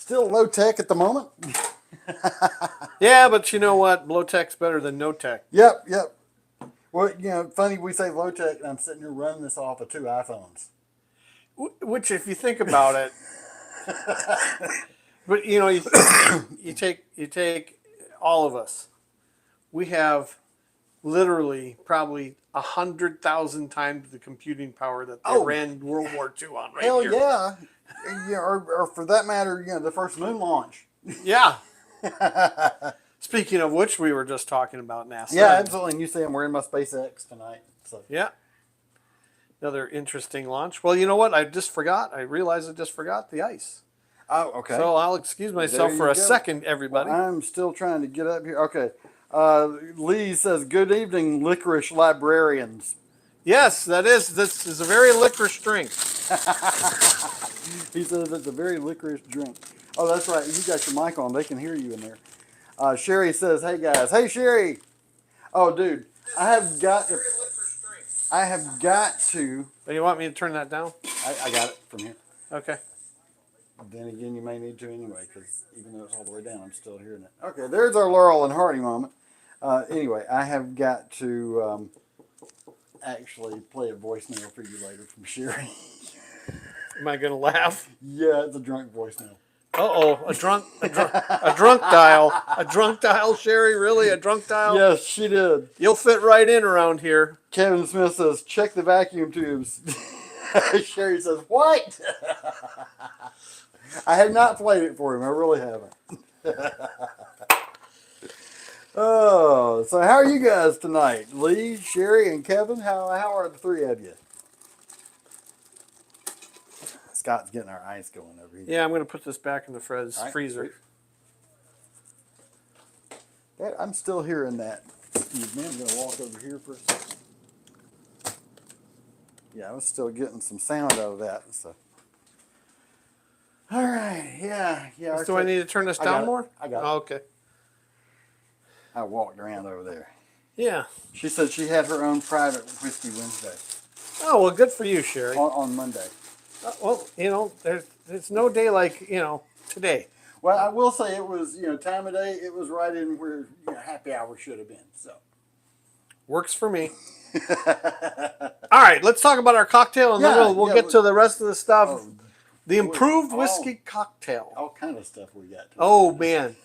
Still low tech at the moment. Yeah, but you know what? Low tech's better than no tech. Yep, yep. Well, funny we say low tech, and I'm sitting here running this off of 2 iPhones. Which, if you think about it, but you take all of us. We have literally probably 100,000 times the computing power that they ran World War II on right Hell here. yeah. Or for that matter, the first moon launch. Yeah. Speaking of which, we were just talking about NASA. Yeah, absolutely. And you see I'm wearing my SpaceX tonight. So yeah. Another interesting launch. Well, you know what? I realized I just forgot the ice. Oh, okay. So I'll excuse myself for a second, everybody. Well, I'm still trying to get up here. Okay. Lee says, good evening, licorice librarians. Yes, this is a very licorice drink. He says it's a very licorice drink. Oh, that's right. You got your mic on. They can hear you in there. Sherry says, hey, guys. Hey, Sherry. Oh, dude. I have got to. Do you want me to turn that down? I got it from here. Okay. Then again, you may need to anyway, because even though it's all the way down, I'm still hearing it. Okay, there's our Laurel and Hardy moment. Anyway, I have got to actually play a voicemail for you later from Sherry. Am I going to laugh? Yeah, it's a drunk voicemail. Uh-oh, a drunk dial. A drunk dial, Sherry? Really? A drunk dial? Yes, she did. You'll fit right in around here. Kevin Smith says, check the vacuum tubes. Sherry says, what? I have not played it for him. I really haven't. Oh, so how are you guys tonight? Lee, Sherry, and Kevin? How are the three of you? Scott's getting our ice going over here. Yeah, I'm going to put this back in the freezer. I'm still hearing that. Excuse me, I'm going to walk over here for a second. Yeah, I was still getting some sound out of that. So. All right, yeah. Do I need to turn this down more? I got it. Oh, okay. I walked around over there. Yeah. She said she had her own private Whiskey Wednesday. Oh, well, good for you, Sherry. On Monday. Well, there's no day like, today. Well, I will say it was, time of day, it was right in where happy hour should have been. So works for me. All right, let's talk about our cocktail, and then we'll get to the rest of the stuff. The improved whiskey cocktail. All kind of stuff we got. Oh, man.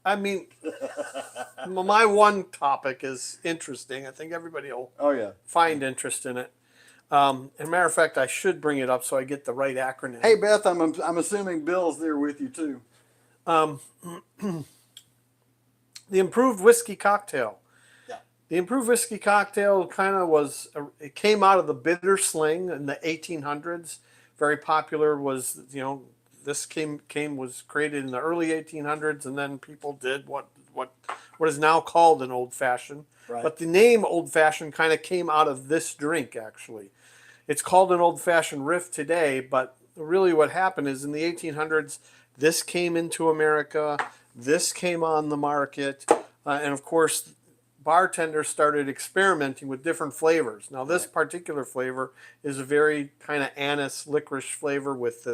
I mean, my one topic is interesting. I think everybody will find interest in it. As a matter of fact, I should bring it up so I get the right acronym. Hey, Beth, I'm assuming Bill's there with you, too. The improved whiskey cocktail. Yeah. The improved whiskey cocktail kind of it came out of the bitter sling in the 1800s. Very popular was, this was created in the early 1800s, and then people did what is now called an old fashioned. Right. But the name old fashioned kind of came out of this drink, actually. It's called an old fashioned riff today, but really what happened is in the 1800s, this came into America, this came on the market, and of course, bartenders started experimenting with different flavors. Now, this particular flavor is a very kind of anise licorice flavor with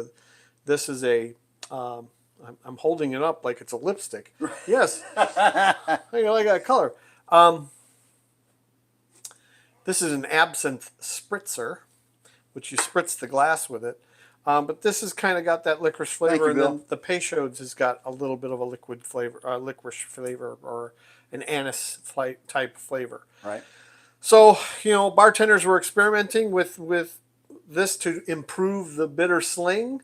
this is a, I'm holding it up like it's a lipstick. Yes, I like that color. This is an absinthe spritzer, which you spritz the glass with it. But this has kind of got that licorice flavor, and then the Peychaud's has got a little bit of a liquid flavor, licorice flavor, or an anise type flavor. Right. So, bartenders were experimenting with this to improve the bitter sling.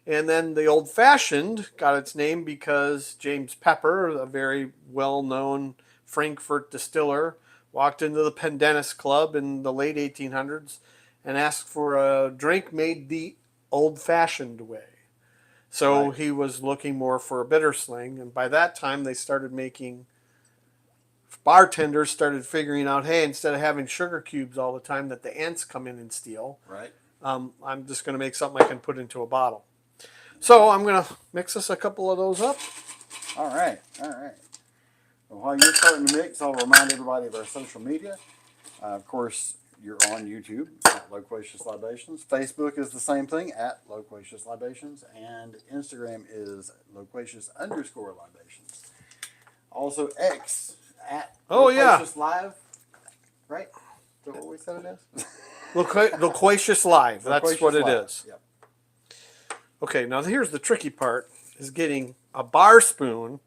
And then the old fashioned got its name because James Pepper, a very well-known Frankfurt distiller, walked into the Pendennis Club in the late 1800s and asked for a drink made the old-fashioned way. So he was looking more for a bitter sling, and by that time bartenders started figuring out, hey, instead of having sugar cubes all the time that the ants come in and steal, I'm just going to make something I can put into a bottle. So I'm going to mix us a couple of those up. All right. Well, while you're starting to mix, I'll remind everybody of our social media. Of course, you're on YouTube at Loquacious Libations. Facebook is the same thing at Loquacious Libations, and Instagram is Loquacious_Libations. Also X at Loquacious Live, right? Is that what we said it is? Loquacious Live. That's Loquacious what it Live. is. Yep. Okay, now here's the tricky part: is getting a bar spoon.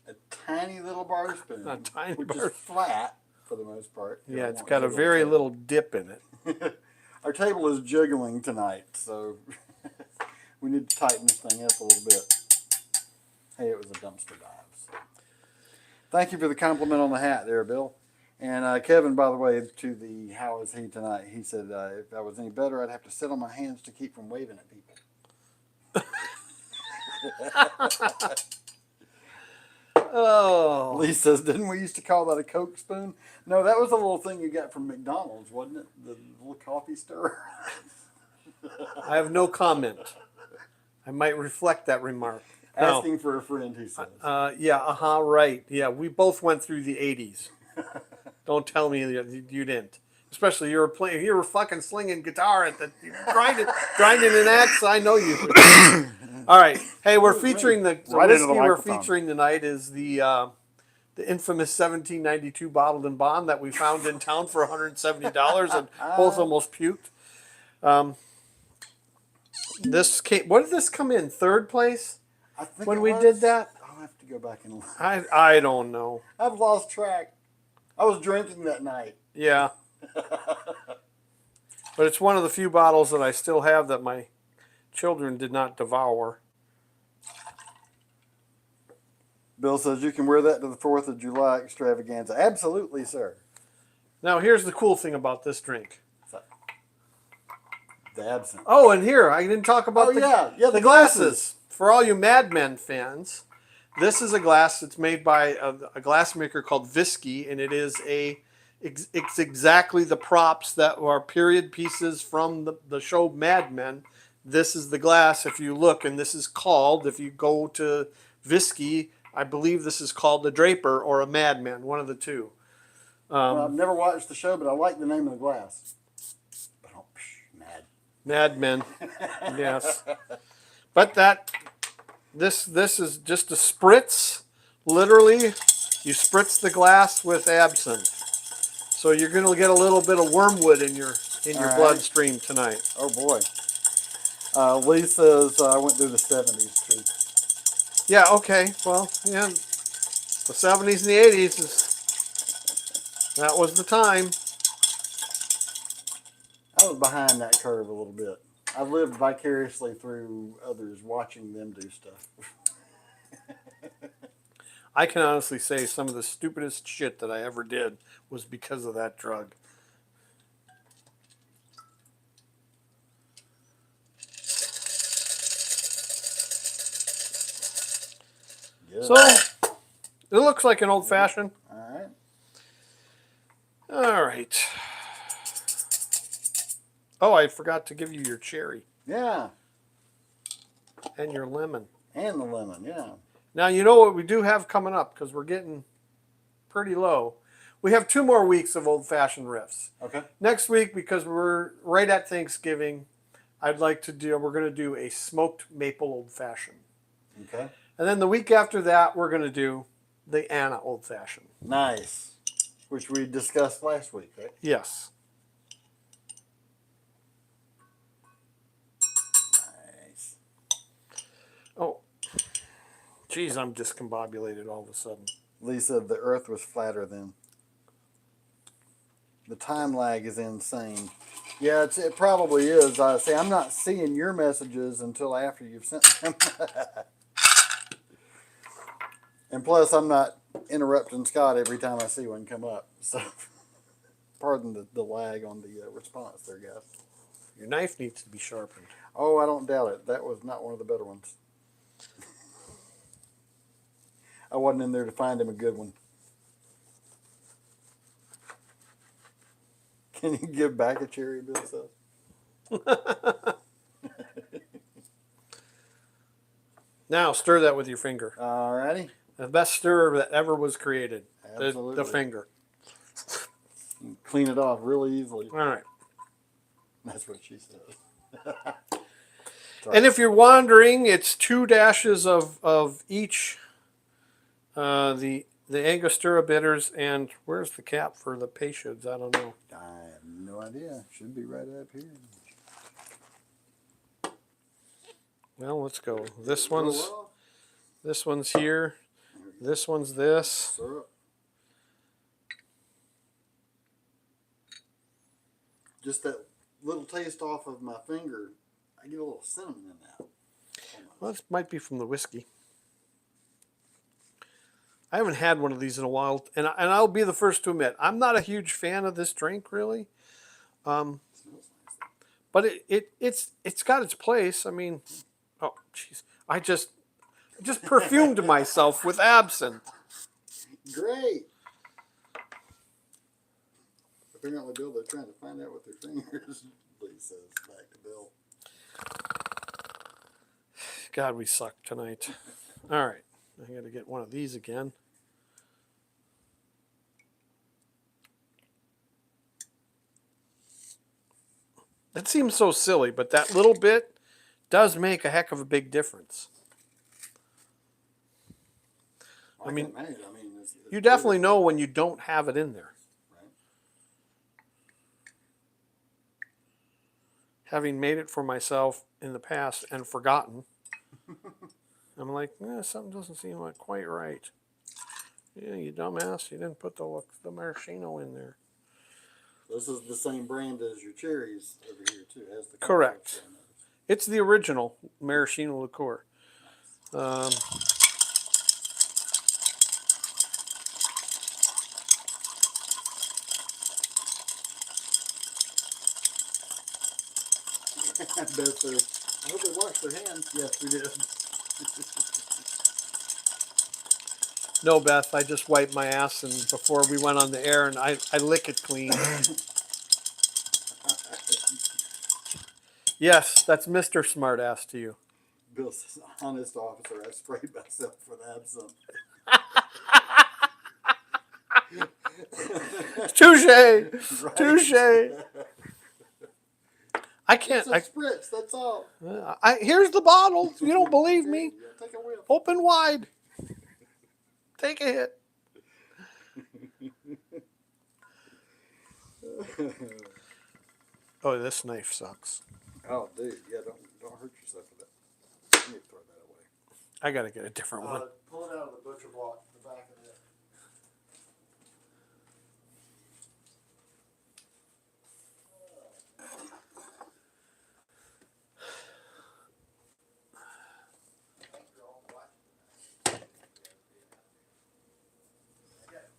A tiny little bar spoon, A tiny which bar is flat for the most part. Yeah, it's got a very little dip in it. Our table is jiggling tonight, so we need to tighten this thing up a little bit. Hey, it was a dumpster dive. So. Thank you for the compliment on the hat there, Bill. And Kevin, by the way, to the how is he tonight? He said if I was any better, I'd have to sit on my hands to keep from waving at people. Oh. Lee says, didn't we used to call that a Coke spoon? No, that was a little thing you got from McDonald's, wasn't it? The little coffee stirrer. I have no comment. I might reflect that remark. Asking for a friend, he says. Right. Yeah, we both went through the 80s. Don't tell me you didn't. Especially you were fucking slinging guitar at the grinding an axe. I know you. All right. Hey, we're featuring the whiskey we're featuring tonight is the infamous 1792 bottled and bond that we found in town for $170 and both almost puked. What did this come in? Third place? I think when we did that? I'll have to go back and look. I don't know. I've lost track. I was drinking that night. Yeah. But it's one of the few bottles that I still have that my children did not devour. Bill says you can wear that to the 4th of July extravaganza. Absolutely, sir. Now, here's the cool thing about this drink. The absinthe. Oh, and here, I didn't talk about the glasses. For all you Mad Men fans, this is a glass that's made by a glass maker called Visky, and it's exactly the props that are period pieces from the show Mad Men. This is the glass, if you look, and this is called, if you go to Visky, I believe this is called the Draper or a Madman, one of the two. Well, I've never watched the show, but I like the name of the glass. Mad Men, yes. But this is just a spritz. Literally, you spritz the glass with absinthe. So you're going to get a little bit of wormwood in your bloodstream tonight. Oh boy. Lee says I went through the 70s too. Yeah, okay. Well, yeah. The 70s and the 80s, that was the time. I was behind that curve a little bit. I lived vicariously through others watching them do stuff. I can honestly say some of the stupidest shit that I ever did was because of that drug. Yeah. So, it looks like an old-fashioned. All right. All right. Oh, I forgot to give you your cherry. Yeah. And your lemon. And the lemon, yeah. Now, you know what we do have coming up, because we're getting pretty low. We have 2 more weeks of old-fashioned riffs. Okay. Next week, because we're right at Thanksgiving, we're going to do a smoked maple old-fashioned. Okay. And then the week after that, we're going to do the Anna old-fashioned. Nice. Which we discussed last week, right? Yes. Nice. Oh. Geez, I'm discombobulated all of a sudden. Lee said the earth was flatter then. The time lag is insane. Yeah, it probably is. See, I'm not seeing your messages until after you've sent them. And plus, I'm not interrupting Scott every time I see one come up. So, pardon the lag on the response there, guys. Your knife needs to be sharpened. Oh, I don't doubt it. That was not one of the better ones. I wasn't in there to find him a good one. Can you give back a cherry, Bill says? Now, stir that with your finger. Alrighty. The best stirrer that ever was created. Absolutely. The finger. clean it off really easily. All right. That's what she said. And if you're wondering, it's 2 dashes of each. The Angostura bitters, and where's the cap for the Peychauds? I don't know. I have no idea. Should be right up here. Well, let's go. This one's here. This one's this. Syrup. Just that little taste off of my finger. I get a little cinnamon in that. Well, this might be from the whiskey. I haven't had one of these in a while, and I'll be the first to admit I'm not a huge fan of this drink, really. But it's got its place. I mean, oh jeez, I just perfumed myself with absinthe. Great. Apparently, Bill, they're trying to find out with their fingers. Lee says back to Bill. God, we suck tonight. All right, I got to get one of these again. That seems so silly, but that little bit does make a heck of a big difference. I mean, it's you definitely know when you don't have it in there. Right. Having made it for myself in the past and forgotten, I'm like, something doesn't seem like quite right. Yeah, you dumbass, you didn't put the maraschino in there. This is the same brand as your cherries over here too. It has the Correct. It's the original maraschino liqueur. Beth says, I hope they washed their hands. Yes, we did. No, Beth, I just wiped my ass and before we went on the air, and I lick it clean. Yes, that's Mr. Smartass to you. Bill says, honest officer, I sprayed myself with absinthe. Touche! Right? Touche! I can't. It's a spritz, that's all. Here's the bottle. You don't believe me? Yeah, take a whiff. Open wide. Take a hit. Oh, this knife sucks. Oh, dude, yeah, don't hurt yourself with that. You need to throw that away. I gotta get a different one. Pull it out of the butcher block, the back of it.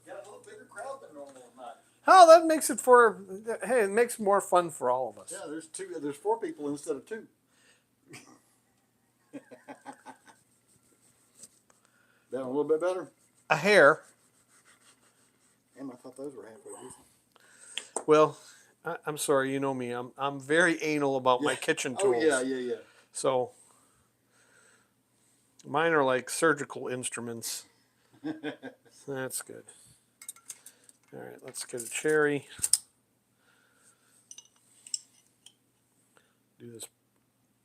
Got a little bigger crowd than normal tonight. Oh, that makes it for. Hey, it makes more fun for all of us. Yeah, there's 4 people instead of 2. That one a little bit better? A hair. Damn, I thought those were halfway decent. Well, I'm sorry. You know me. I'm very anal about my kitchen tools. Oh yeah. So mine are like surgical instruments. That's good. All right, let's get a cherry. Do this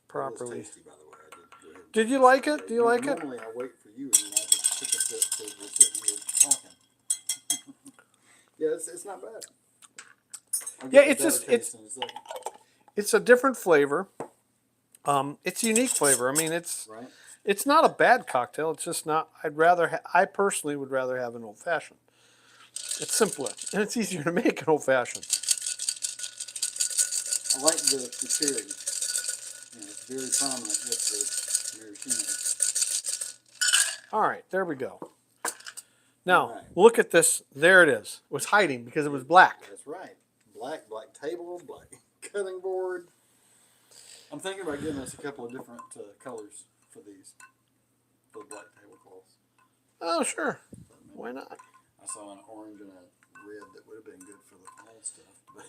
properly. It was tasty, by the way. I did go ahead and Did you like it? Do you like it? Normally I wait for you and then I just took a sip because we're sitting here talking. Yeah, it's not bad. Yeah, it's a different flavor. It's a unique flavor. I mean, right. It's not a bad cocktail. It's just not. I personally would rather have an old fashioned. It's simpler and it's easier to make an old fashioned. I like the cherry. It's very prominent with the maraschino. All right, there we go. Now, Right. look at this. There it is. It was hiding because it was black. That's right. Black table, black cutting board. I'm thinking about getting us a couple of different colors for these. For the black tablecloths. Oh, sure. Why not? I saw an orange and a red that would have been good for the fall stuff. But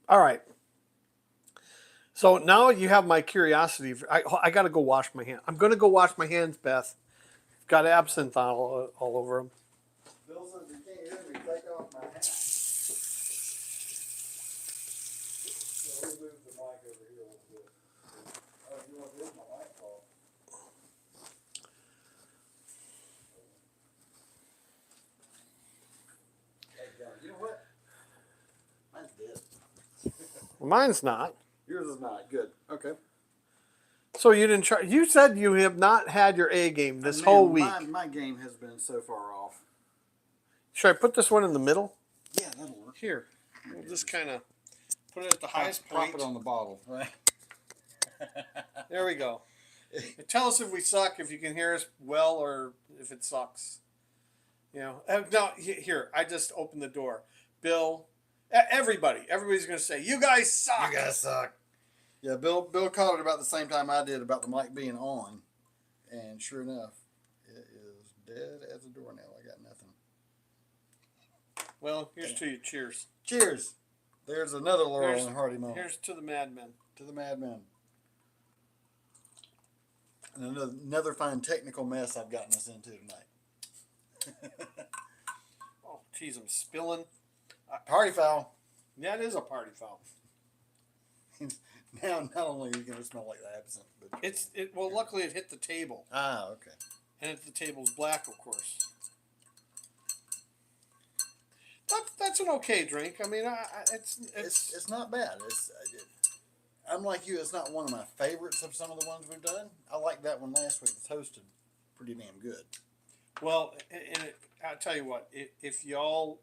All right. So now you have my curiosity. I got to go wash my hands. I'm going to go wash my hands, Beth. Got absinthe all over them. Bill says you can't hear me. Take off my hat. So we move the mic over here a little bit. Oh, you want this? My mic off. Hey, John, you know what? Mine's dead. Well, mine's not. Yours is not. Good. Okay. So you didn't try. You said you have not had your A game this Man, whole week. My game has been so far off. Should I put this one in the middle? Yeah, that'll work. Here. We'll just kind of put it at the highest Prop point. it on the bottle, right? There we go. Tell us if we suck, if you can hear us well, or if it sucks. You know. No, here. I just opened the door. Bill, everybody's going to say, "You guys suck." You guys suck. Yeah, Bill called it about the same time I did about the mic being on, and sure enough, it is dead as a doornail. I got nothing. Well, here's to you. Cheers. Cheers. There's another Laurel and Hardy moment. Here's to the madmen. To the madmen. And another fine technical mess I've gotten us into tonight. Oh, geez, I'm spilling. Party foul. That is a party foul. Now, not only are you going to smell like the absinthe, but Well, luckily it hit the table, ah, okay. and the table's black, of course. That's an okay drink. I mean, It's not bad. I'm like you. It's not one of my favorites of some of the ones we've done. I like that one last week. The toasted, pretty damn good. well, and I'll tell you what. If y'all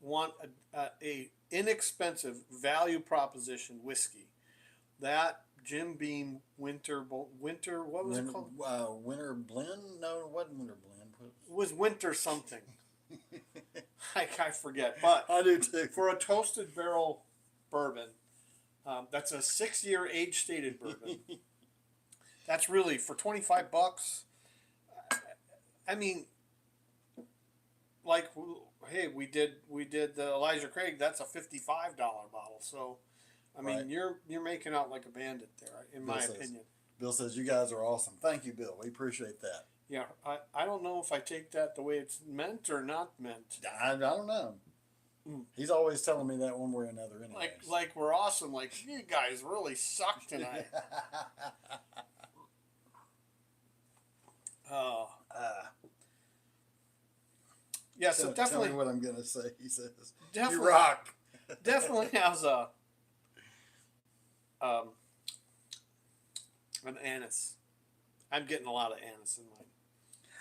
want a inexpensive value proposition whiskey, that Jim Beam Winter what was it called? Winter blend? No, it wasn't winter blend. It was Winter something. I forget, but I do too. for a toasted barrel bourbon, that's a 6-year age stated bourbon. That's really for $25. I mean, like, hey, we did the Elijah Craig. That's a $55 bottle. So, I mean, Right. you're making out like a bandit there, in my opinion. Bill says you guys are awesome. Thank you, Bill. We appreciate that. Yeah, I don't know if I take that the way it's meant or not meant. I don't know. He's always telling me that one way or another. Anyway. Like we're awesome. Like, you guys really suck tonight. Oh. Yeah, so Tell definitely me what I'm gonna say. He says, definitely, "You rock." definitely has an anise. I'm getting a lot of anise in mine.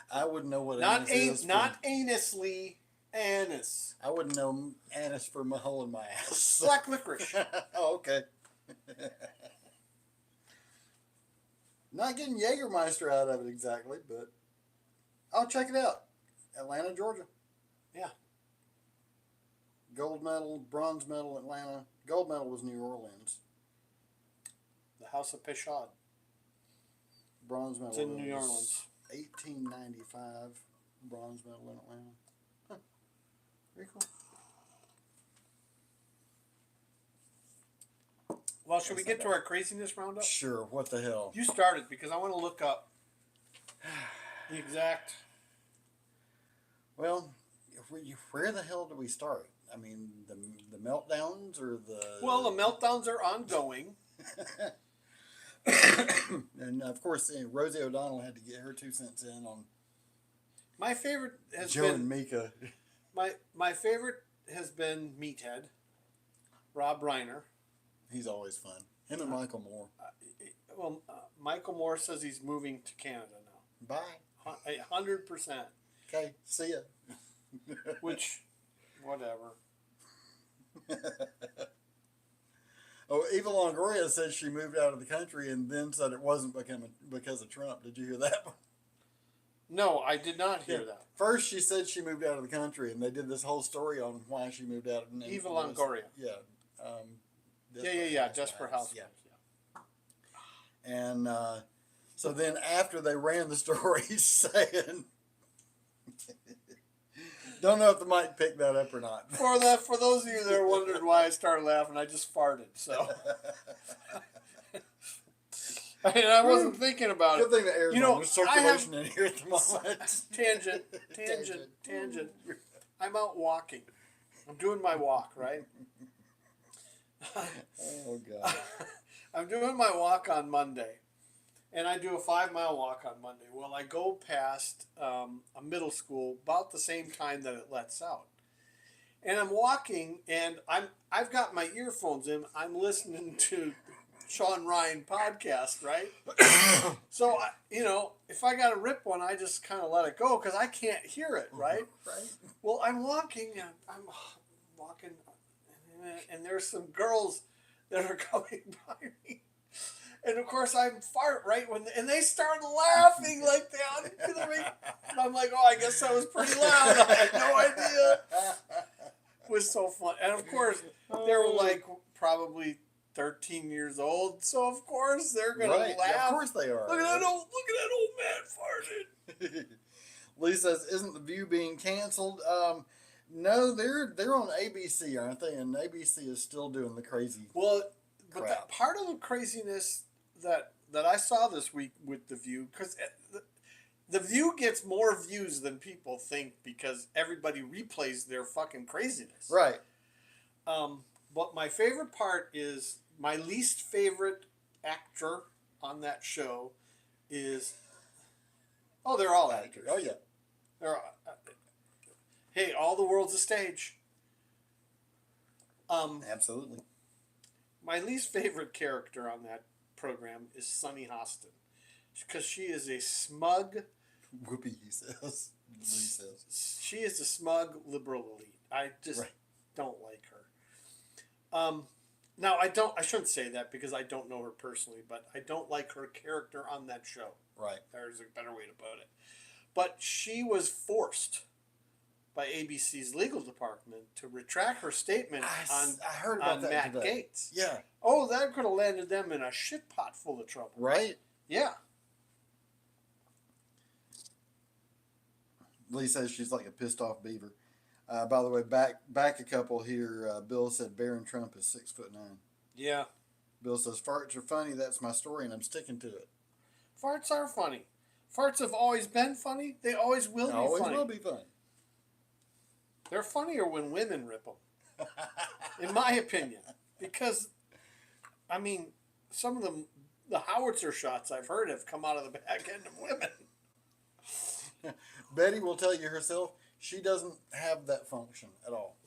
I wouldn't know what Not anise is. not anisly, anise. I wouldn't know anise for my hole in my ass. Black licorice. Oh, okay. Not getting Jägermeister out of it exactly, but I'll check it out. Atlanta, Georgia. Yeah. Gold medal, bronze medal, Atlanta. Gold medal was New Orleans. The House of Peshad. Bronze medal It's in was New Orleans. 1895. Bronze medal in Atlanta. Huh. Very cool. Well, should we get to our craziness roundup? Sure. What the hell? You started because I want to look up the exact. Well, where the hell do we start? I mean, the meltdowns or the... Well, the meltdowns are ongoing. And, of course, Rosie O'Donnell had to get her 2 cents in on My favorite has Joe been and Mika. my favorite has been Meathead, Rob Reiner. He's always fun. Him and Michael Moore. Michael Moore says he's moving to Canada now. Bye. 100%. Okay, see ya. Which, whatever. Oh, Eva Longoria said she moved out of the country and then said it wasn't because of Trump. Did you hear that one? No, I did not hear that. First, she said she moved out of the country, and they did this whole story on why she moved out. Eva Longoria. Yeah. Desperate Housewives. Yeah. And so then after they ran the story saying, don't know if the mic picked that up or not. For those of you that are wondering why I started laughing, I just farted. So And I wasn't thinking about Good it. thing the air's You know, on. There's circulation in here at the moment. Tangent. I'm out walking. I'm doing my walk, right? Oh, God. I'm doing my walk on Monday. And I do a 5-mile walk on Monday. Well, I go past a middle school about the same time that it lets out. And I'm walking, and I've got my earphones in. I'm listening to Sean Ryan podcast, right? So if I got to rip one, I just kind of let it go because I can't hear it, right? Right. Well, I'm walking, and I'm walking, and there's some girls that are coming by me. And of course, I'm fart right and they start laughing like that. And I'm like, oh, I guess that was pretty loud. I had no idea. It was so fun. And of course, they were like probably 13 years old. So of course they're gonna laugh. Yeah, of course they are. Look at that old man farted. Lee says, "Isn't the View being canceled?" No, they're on ABC, aren't they? And ABC is still doing the crazy. Well, but crap. that part of the craziness that I saw this week with the View, because the View gets more views than people think because everybody replays their fucking craziness. Right. But my favorite part is my least favorite actor on that show is. Oh, they're all actors. Oh yeah. They're hey, all the world's a stage. Absolutely. My least favorite character on that program is Sunny Hostin, because she is a smug. Whoopee, he says. Lee says. She is a smug liberal elite. I just don't like her. Now I shouldn't say that because I don't know her personally, but I don't like her character on that show. Right. There's a better way to put it. But she was forced by ABC's legal department to retract her statement I heard about that Matt today. Gaetz. Yeah. Oh, that could have landed them in a shit pot full of trouble. Right. Yeah. Lee says she's like a pissed off beaver. By the way, back a couple here. Bill said Barron Trump is 6'9". Yeah. Bill says farts are funny. That's my story, and I'm sticking to it. Farts are funny. Farts have always been funny. They always will be funny. Always will be funny. They're funnier when women rip them, in my opinion. Because, I mean, some of the howitzer shots I've heard have come out of the back end of women. Betty will tell you herself she doesn't have that function at all.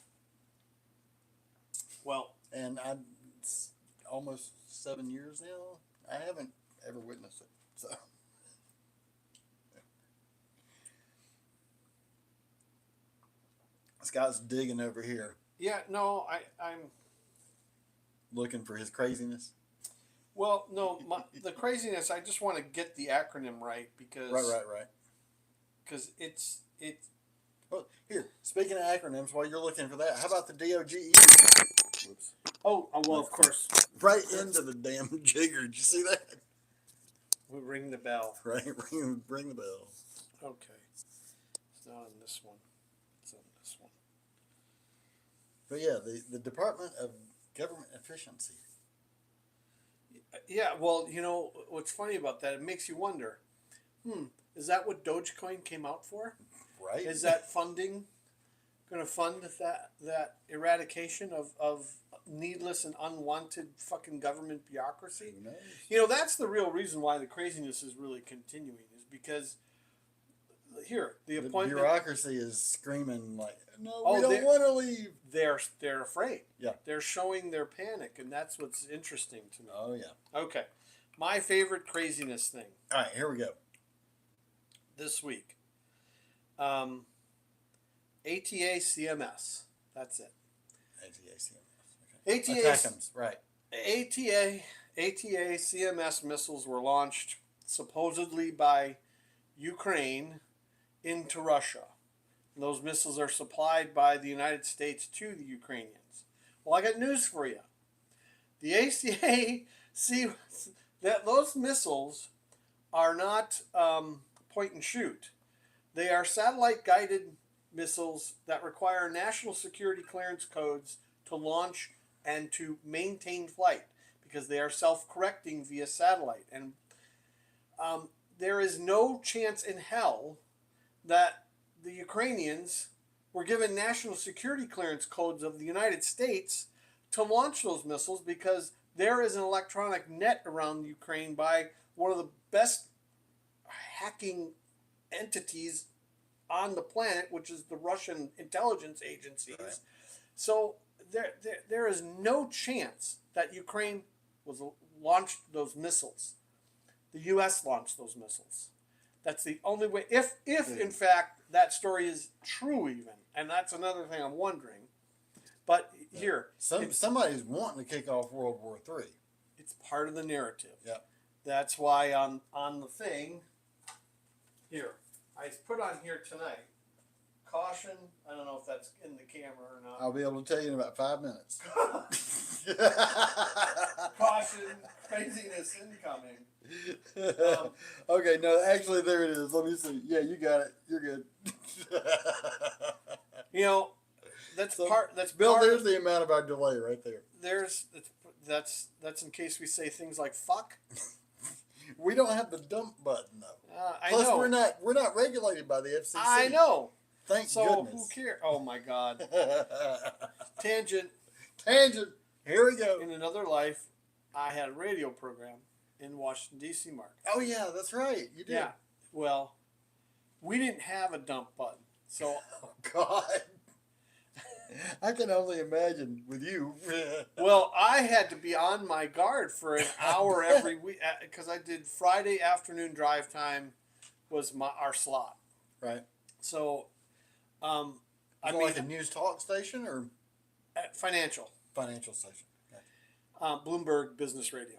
Well, And it's almost 7 years now. I haven't ever witnessed it. So Scott's digging over here, yeah, no, I'm. looking for his craziness. Well, no, the craziness. I just want to get the acronym right because. Right. Because it's. Well, here, speaking of acronyms, while you're looking for that, how about the DOGE? Whoops. Oh, well, of course. Right into the damn jigger. Did you see that? We ring the bell. Right, ring the bell. Okay. It's not on this one. It's on this one. But yeah, the Department of Government Efficiency. Yeah, well, what's funny about that? It makes you wonder. Is that what Dogecoin came out for? Right. Is that funding going to fund that eradication of needless and unwanted fucking government bureaucracy? Who knows? That's the real reason why the craziness is really continuing, is because the appointment. Bureaucracy is screaming like, no, Oh, we don't want to leave. They're afraid. Yeah. They're showing their panic, and that's what's interesting to me. Oh, yeah. Okay. My favorite craziness thing All right, here we go. this week. ATA CMS. That's it. ATA CMS. Okay. ATA Attack'ems, right. ATA CMS missiles were launched supposedly by Ukraine into Russia. And those missiles are supplied by the United States to the Ukrainians. Well, I got news for you. The ACA see that those missiles are not point and shoot. They are satellite guided missiles that require national security clearance codes to launch and to maintain flight. because they are self-correcting via satellite. And there is no chance in hell that the Ukrainians were given national security clearance codes of the United States to launch those missiles, because there is an electronic net around Ukraine by one of the best hacking entities on the planet, which is the Russian intelligence agencies. Right. So there is no chance that Ukraine was launched those missiles. The U.S. launched those missiles. That's the only way. If in fact that story is true, even, and that's another thing I'm wondering. But here, somebody's wanting to kick off World War III. It's part of the narrative. Yeah. That's why on the thing here, I put on here tonight, caution. I don't know if that's in the camera or not. I'll be able to tell you in about 5 minutes. Caution, craziness incoming. Okay, no, actually there it is. Let me see. Yeah, you got it. You're good. You know, that's part. That's Bill. part There's of, the amount of our delay right there. That's in case we say things like fuck. We don't have the dump button though. I Plus, know. we're not regulated by the FCC. I know. Thank So goodness. who cares? Oh my God. Tangent. Here we go. In another life, I had a radio program in Washington D.C. Mark. Oh yeah, that's right. You did. Yeah. Well, we didn't have a dump button, so. Oh God. I can only imagine with you. Well, I had to be on my guard for an hour every week because I did Friday afternoon drive time was our slot. Right. So, I mean, like a news talk station or financial station. Okay. Bloomberg Business Radio.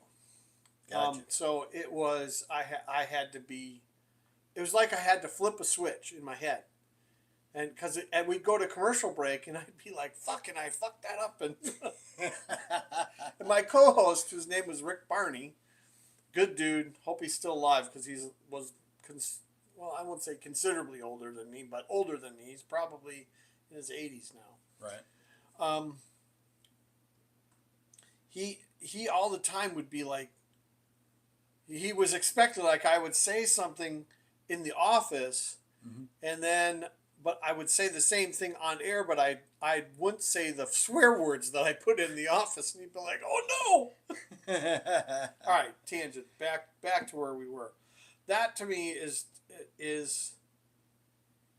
Gotcha. So it was I had to be. It was like I had to flip a switch in my head. And we'd go to commercial break, and I'd be like, "Fucking, I fucked that up." And, and my co-host, whose name was Rick Barney, good dude. Hope he's still alive because well, I won't say considerably older than me, but older than me. He's probably in his 80s now. Right. He all the time would be like. He was expecting like I would say something in the office, and then. But I would say the same thing on air, but I wouldn't say the swear words that I put in the office, and he'd be like, "Oh no!" All right, tangent. Back to where we were. That to me is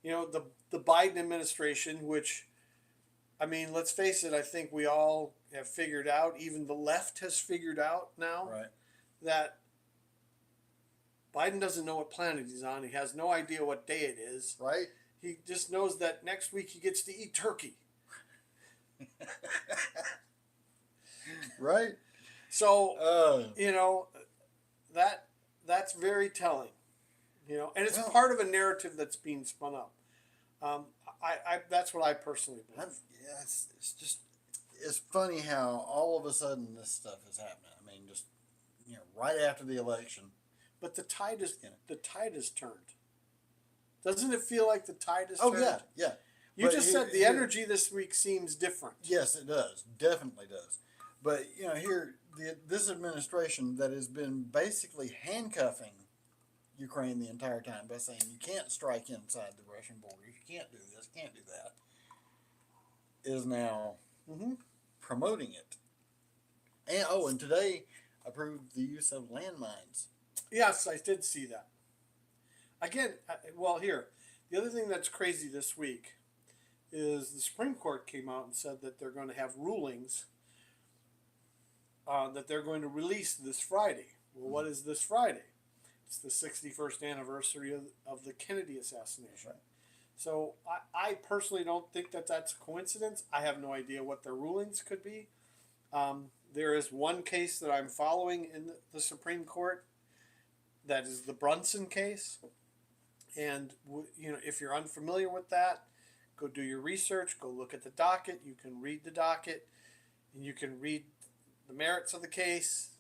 the Biden administration, which, I mean, let's face it. I think we all have figured out. Even the left has figured out now that Biden doesn't know what planet he's on. He has no idea what day it is. Right. He just knows that next week he gets to eat turkey. Right. So, that's very telling. And it's part of a narrative that's being spun up. That's what I personally believe. It's funny how all of a sudden this stuff is happening. I mean, just right after the election. But the tide is turned. Doesn't it feel like the tide is turned? Oh yeah. You just said the energy this week seems different. Yes, it does. Definitely does. But here this administration that has been basically handcuffing Ukraine the entire time by saying you can't strike inside the Russian border, you can't do this, can't do that, is now promoting it. And today approved the use of landmines. Yes, I did see that. Again, here, the other thing that's crazy this week is the Supreme Court came out and said that they're going to have rulings that they're going to release this Friday. Well, what is this Friday? It's the 61st anniversary of the Kennedy assassination. Right. So I personally don't think that that's a coincidence. I have no idea what their rulings could be. There is one case that I'm following in the Supreme Court. That is the Brunson case. And, if you're unfamiliar with that, go do your research, go look at the docket. You can read the docket, and you can read the merits of the case.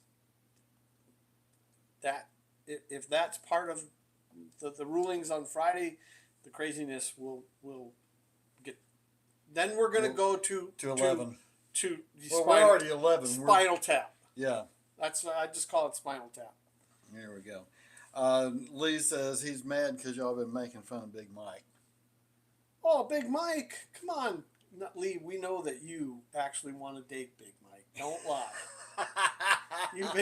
That, if that's part of the rulings on Friday, the craziness will get. Then we're going to go to 11. To we're already 11. Spinal Tap. Yeah. I just call it Spinal Tap. There we go. Lee says he's mad because y'all been making fun of Big Mike. Oh, Big Mike, come on, Lee. We know that you actually want to date Big Mike. Don't lie. You've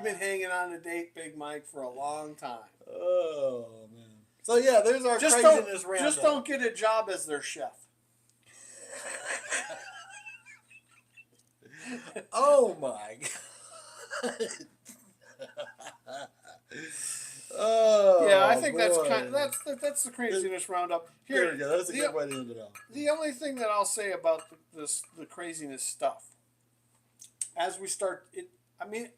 been hanging on to date Big Mike for a long time. Oh man. So yeah, there's our Just craziness don't roundup. just don't get a job as their chef. Oh my God. Oh, yeah, I think that's boy. that's the craziness roundup. There we go. That's a good way to end it off. The only thing that I'll say about the craziness stuff, as we start it, I mean,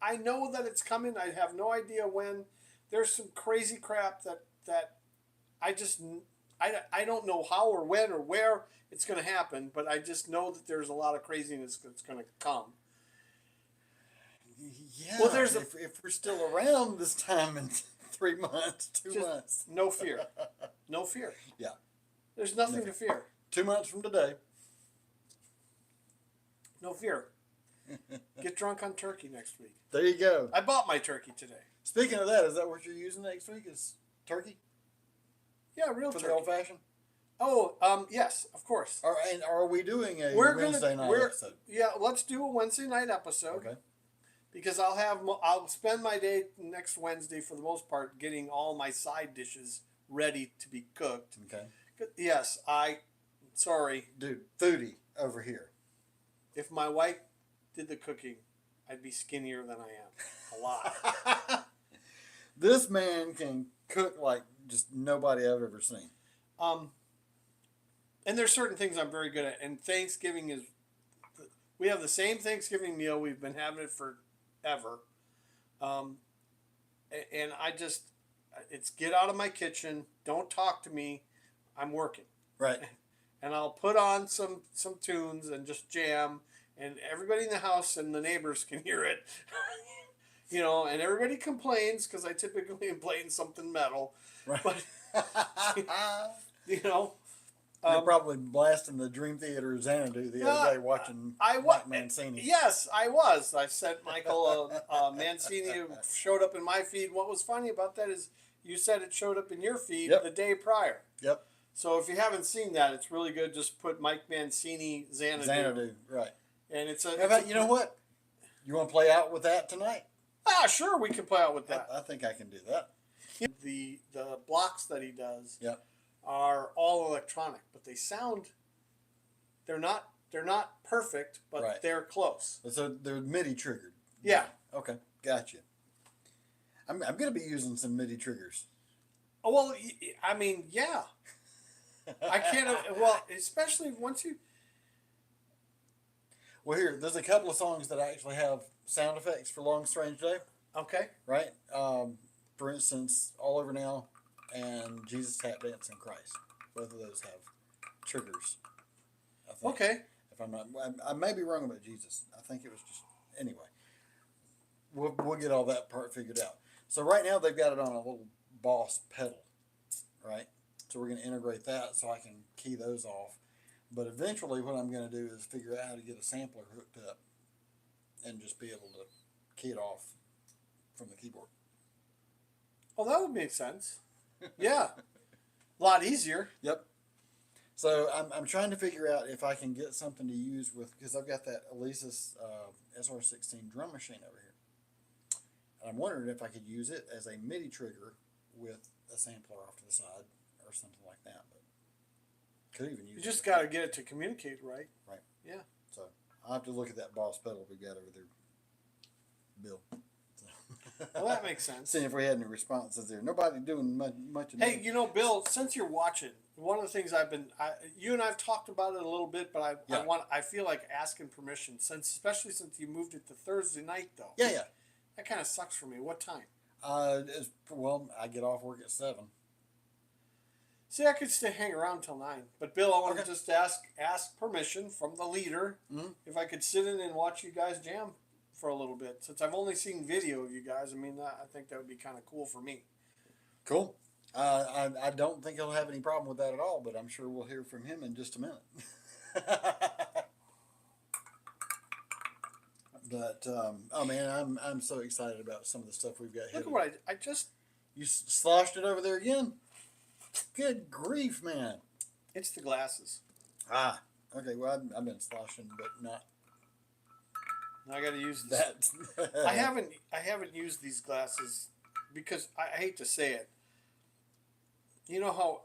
I know that it's coming. I have no idea when. There's some crazy crap that I just I don't know how or when or where it's going to happen, but I just know that there's a lot of craziness that's going to come. Yeah. Well, if we're still around this time in 3 months, 2 months. No fear. No fear. Yeah. There's nothing to fear. 2 months from today. No fear. Get drunk on turkey next week. There you go. I bought my turkey today. Speaking of that, is that what you're using next week? Is turkey Yeah, real for turkey. the old fashioned? Oh, yes, of course. And are we doing a Wednesday night episode? Yeah, let's do a Wednesday night episode. Okay. Because I'll spend my day next Wednesday for the most part getting all my side dishes ready to be cooked. Okay. Yes, sorry. Dude, foodie over here. If my wife did the cooking, I'd be skinnier than I am. A lot. This man can cook like just nobody I've ever seen. And there's certain things I'm very good at. And Thanksgiving is, we have the same Thanksgiving meal. We've been having it forever. And it's get out of my kitchen. Don't talk to me. I'm working. Right. And I'll put on some tunes and just jam. And everybody in the house and the neighbors can hear it. And everybody complains because I typically am playing something metal. Right. But, You're probably blasting the Dream Theater Xanadu the other day watching Mike Mancini. Yes, I was. I sent Michael Mancini who showed up in my feed. What was funny about that is you said it showed up in your feed the day prior. Yep. So if you haven't seen that, it's really good. Just put Mike Mancini Xanadu. Xanadu, right. And it's you know what? You want to play out with that tonight? Sure, we can play out with that. I think I can do that. The blocks that he does Yep. are all electronic, but they sound. They're not perfect, but they're close. So they're MIDI triggered. Yeah. Okay, gotcha. I'm going to be using some MIDI triggers. Oh well, I mean, yeah. I can't. Well, especially once you. Well, there's a couple of songs that I actually have sound effects for Long Strange Day. Okay. Right? For instance, All Over Now and Jesus Tap Dance in Christ. Both of those have triggers. I think. Okay. If I'm not, I may be wrong about Jesus. I think it was just, anyway. We'll get all that part figured out. So right now they've got it on a little Boss pedal, right? So we're going to integrate that so I can key those off. But eventually what I'm going to do is figure out how to get a sampler hooked up and just be able to key it off from the keyboard. Oh, that would make sense. Yeah. A lot easier. Yep. So I'm trying to figure out if I can get something to use with, because I've got that Alesis SR16 drum machine over here. And I'm wondering if I could use it as a MIDI trigger with a sampler off to the side or something like that. But could even use You just got to get it to communicate right. Right. Yeah. So I'll have to look at that Boss pedal we got over there, Bill. Well, that makes sense. Seeing if we had any responses there. Nobody doing much of Hey, Bill, since you're watching, one of the things you and I've talked about it a little bit, but I feel like asking permission, especially since you moved it to Thursday night, though. Yeah. That kind of sucks for me. What time? Well, I get off work at 7. See, I could stay hang around till 9. But Bill, I want to just ask permission from the leader if I could sit in and watch you guys jam for a little bit. Since I've only seen video of you guys, I mean, I think that would be kind of cool for me. Cool. I don't think he'll have any problem with that at all, but I'm sure we'll hear from him in just a minute. But oh man, I'm so excited about some of the stuff we've got. Look at what I just. You sloshed it over there again. Good grief, man. It's the glasses. Ah, okay. Well, I've been sloshing, but not I got to use this. that. I haven't used these glasses because I hate to say it. You know how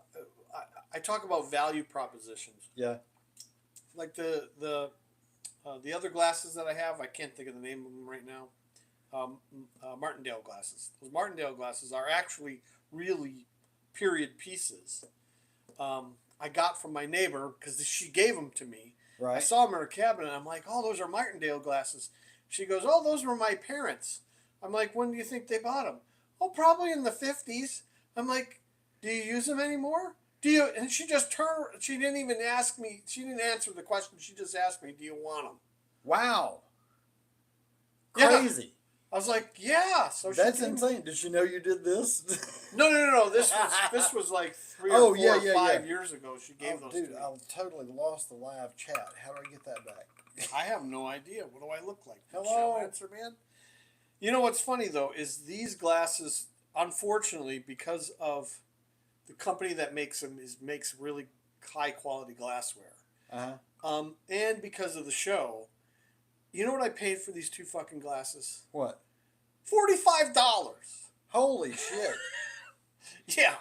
I talk about value propositions. Yeah. Like the other glasses that I have, I can't think of the name of them right now. Martindale glasses. Those Martindale glasses are actually really period pieces. I got from my neighbor because she gave them to me. Right. I saw them in her cabinet. And I'm like, oh, those are Martindale glasses. She goes, oh, those were my parents. I'm like, when do you think they bought them? Oh, probably in the 50s. I'm like, do you use them anymore? Do you? And she just turned. She didn't even ask me. She didn't answer the question. She just asked me, do you want them? Wow. Yeah. Crazy. I was like, yeah. So That's insane. Did she know you did this? No. This was like 3 or 4 or 5 years ago. She gave those dude, to me. I totally lost the live chat. How do I get that back? I have no idea. What do I look like? Hello? Shall answer, man. You know what's funny though is these glasses, unfortunately, because of the company that makes them makes really high quality glassware, and because of the show. You know what I paid for these 2 fucking glasses? What? $45. Holy shit. Yeah.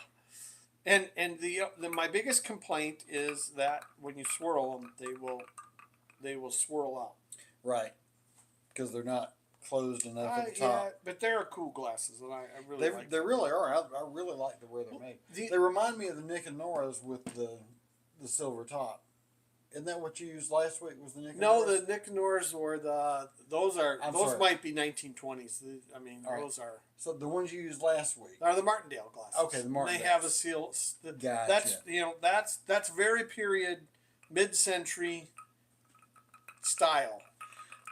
And the my biggest complaint is that when you swirl them, they will swirl out. Right. Because they're not closed enough at the top. Yeah, but they're cool glasses, and I really like They them. really are. I really like the way they're made. They remind me of the Nick and Nora's with the silver top. Isn't that what you used last week? Was the Nick? No, and Nora's? the Nick and Nora's were those sorry. might be 1920s. I mean, All right. those are. So the ones you used last week. Are the Martindale glasses? Okay, the Martindale. They have a seal. Gotcha. That's very period, mid-century style.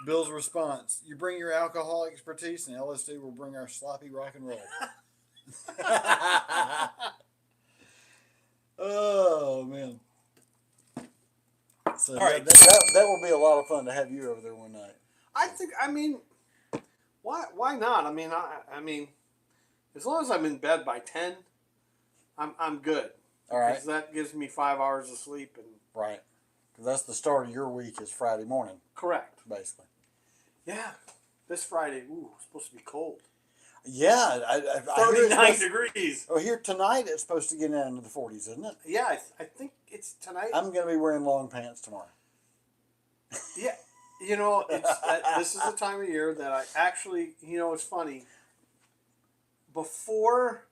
Bill's response: you bring your alcohol expertise, and LSD will bring our sloppy rock and roll. Oh man! So All right. that will be a lot of fun to have you over there one night. I mean, why not? I mean, as long as I'm in bed by 10, I'm good. All right. Because that gives me 5 hours of sleep and. Right. Because that's the start of your week is Friday morning. Correct. Basically. Yeah. This Friday, it's supposed to be cold. Yeah. I 39 degrees. Oh, here tonight it's supposed to get down into the 40s, isn't it? Yeah, I think it's tonight. I'm going to be wearing long pants tomorrow. Yeah. You know, this is the time of year that I actually, it's funny. Before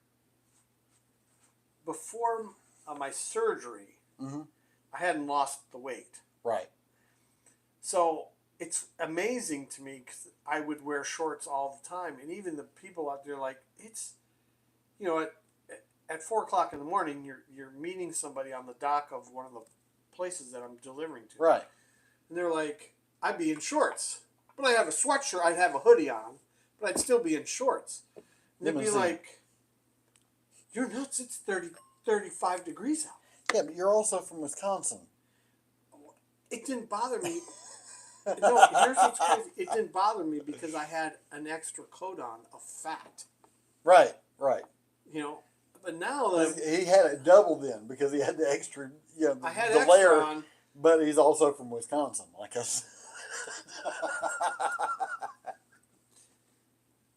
my surgery, I hadn't lost the weight. Right. So it's amazing to me because I would wear shorts all the time. And even the people out there, like, it's, at 4 o'clock in the morning, you're meeting somebody on the dock of one of the places that I'm delivering to. Right. And they're like, I'd be in shorts. But I'd have a sweatshirt. I'd have a hoodie on. But I'd still be in shorts. And they'd be like, you're nuts. It's 35 degrees out. Yeah, but you're also from Wisconsin. It didn't bother me. No, here's what's crazy. It didn't bother me because I had an extra coat on of fat. Right. But now that he had it double then because he had the extra, I had the extra layer. on. But he's also from Wisconsin, like us.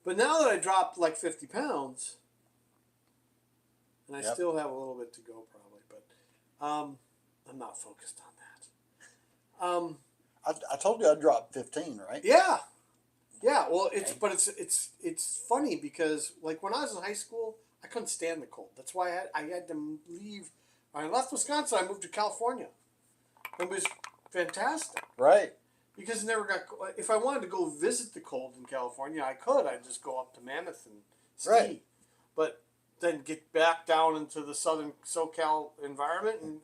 But now that I dropped like 50 pounds, and I still have a little bit to go probably, but I'm not focused on that. I told you I dropped 15, right? Yeah. Well, it's funny because like when I was in high school, I couldn't stand the cold. That's why I had to leave. When I left Wisconsin, I moved to California. It was fantastic. Right. Because if I wanted to go visit the cold in California, I could. I'd just go up to Mammoth and ski. Right. But then get back down into the southern SoCal environment and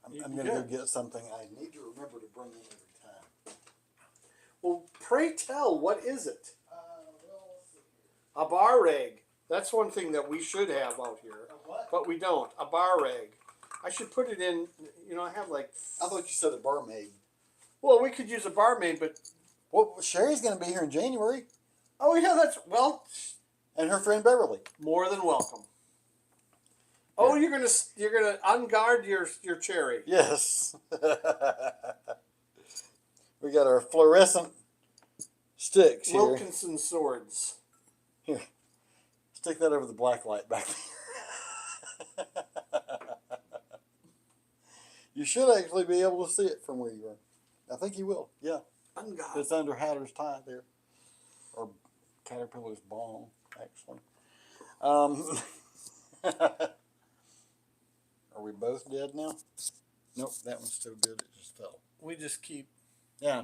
I'm going to go get something I need to remember to bring in every time. Well, pray tell, what is it? A bar rag. That's one thing that we should have out here. A what? But we don't. A bar rag. I should put it in, I have like... I thought you said a barmaid. Well, we could use a barmaid, but Well, Sherry's going to be here in January, Oh yeah, that's well, and her friend Beverly. more than welcome. Oh, you're gonna unguard your cherry. Yes. We got our fluorescent sticks here. Wilkinson swords. Here, stick that over the black light back there. You should actually be able to see it from where you are. I think you will. Yeah. Unguard. It's under Hatter's tie there. Or Caterpillar's ball, actually. Are we both dead now? Nope, that one's still good. It just fell. We just keep. Yeah.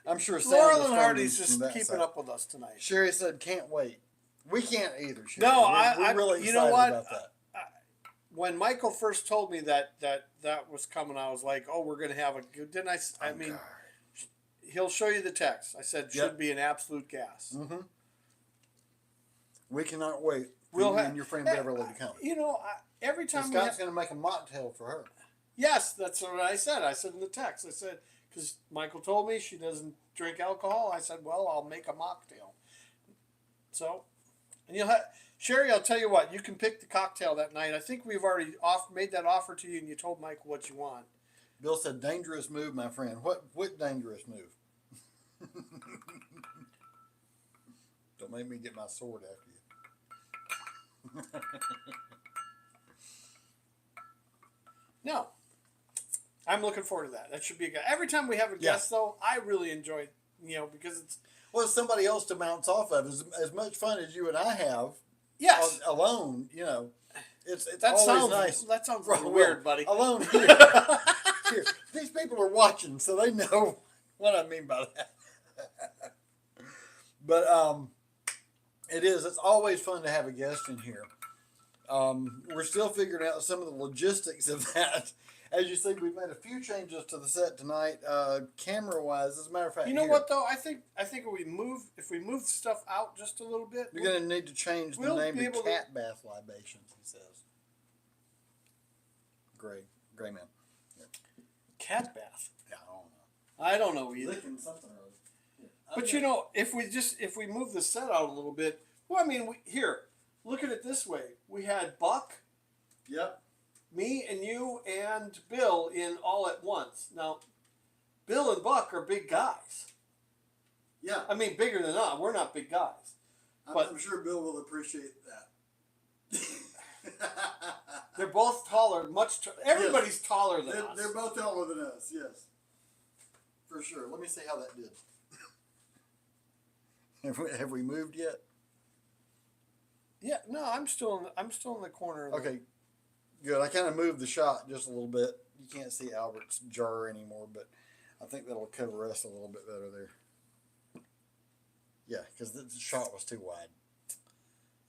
I'm sure Laurel and Hardy's just keeping side. up with us tonight. Sherry said, "Can't wait." We can't either. Sherry. No, we're really you excited know what? about that. When Michael first told me that was coming, I was like, "Oh, we're gonna have a good." Didn't I? I mean, he'll show you the text. I said, "Should be an absolute gas." Mm-hmm. We cannot wait. We'll and your friend Beverly to come. You know, every time Scott's going to make a mocktail for her. Yes, that's what I said. I said in the text. I said because Michael told me she doesn't drink alcohol. I said, well, I'll make a mocktail. So, and you'll have Sherry. I'll tell you what. You can pick the cocktail that night. I think we've already made that offer to you, and you told Michael what you want. Bill said, "Dangerous move, my friend." What dangerous move? Don't make me get my sword after you. No, I'm looking forward to that. That should be a good. Every time we have a guest, though, I really enjoy, because it's well, it's somebody else to bounce off of. As much fun as you and I have, yes, alone, it's that always sounds nice. That sounds weird, buddy. Alone here. Here, these people are watching, so they know what I mean by that. But it is. It's always fun to have a guest in here. We're still figuring out some of the logistics of that. As you see, we've made a few changes to the set tonight, camera-wise. As a matter of fact, you know what though? I think if we move stuff out just a little bit, you're going to need to change the name to Cat Bath Libations. He says. Gray man. Yeah. Cat bath. Yeah, I don't know either. Licking something or other. But if we move the set out a little bit, well, I mean, look at it this way: we had Buck, Yep. me and you and Bill in all at once. Now, Bill and Buck are big guys. Yeah. I mean, bigger than us. We're not big guys. But I'm sure Bill will appreciate that. they're both taller. Everybody's taller than us. They're both taller than us. Yes. For sure. Let me see how that did. Have we moved yet? Yeah. No, I'm still in the corner. Okay. Good. I kind of moved the shot just a little bit. You can't see Albert's jar anymore, but I think that'll cover us a little bit better there. Yeah, because the shot was too wide.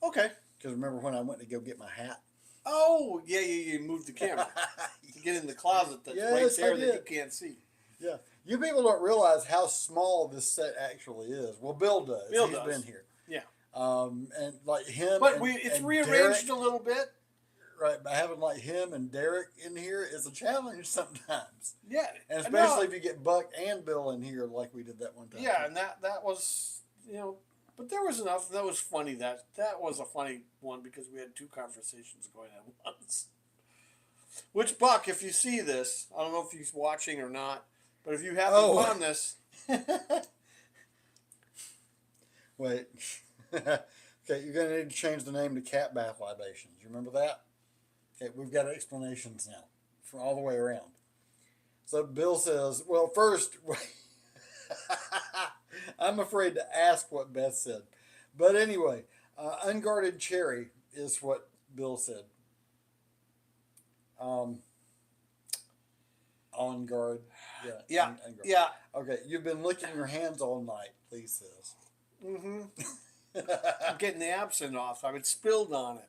Okay. Because remember when I went to go get my hat? Oh, yeah, you moved the camera to get in the closet that's right there that you can't see. Yeah. You people don't realize how small this set actually is. Well, Bill does. He's been here. Yeah. And like him. But it's rearranged a little bit. Right, by having like him and Derek in here is a challenge sometimes. Yeah. And especially if you get Buck and Bill in here like we did that one time. Yeah, and that was, but there was enough. That was funny. That was a funny one because we had two conversations going at once. Which, Buck, if you see this, I don't know if he's watching or not, but if you happen upon this. Wait. Okay, you're going to need to change the name to Cat Bath Libations. You remember that? Okay, we've got explanations now from all the way around. So Bill says, well, first, I'm afraid to ask what Beth said. But anyway, unguarded cherry is what Bill said. On guard. Yeah. Unguard. Yeah. Okay, you've been licking your hands all night, Lee says. Mm-hmm. I'm getting the absinthe off. I've been spilled on it.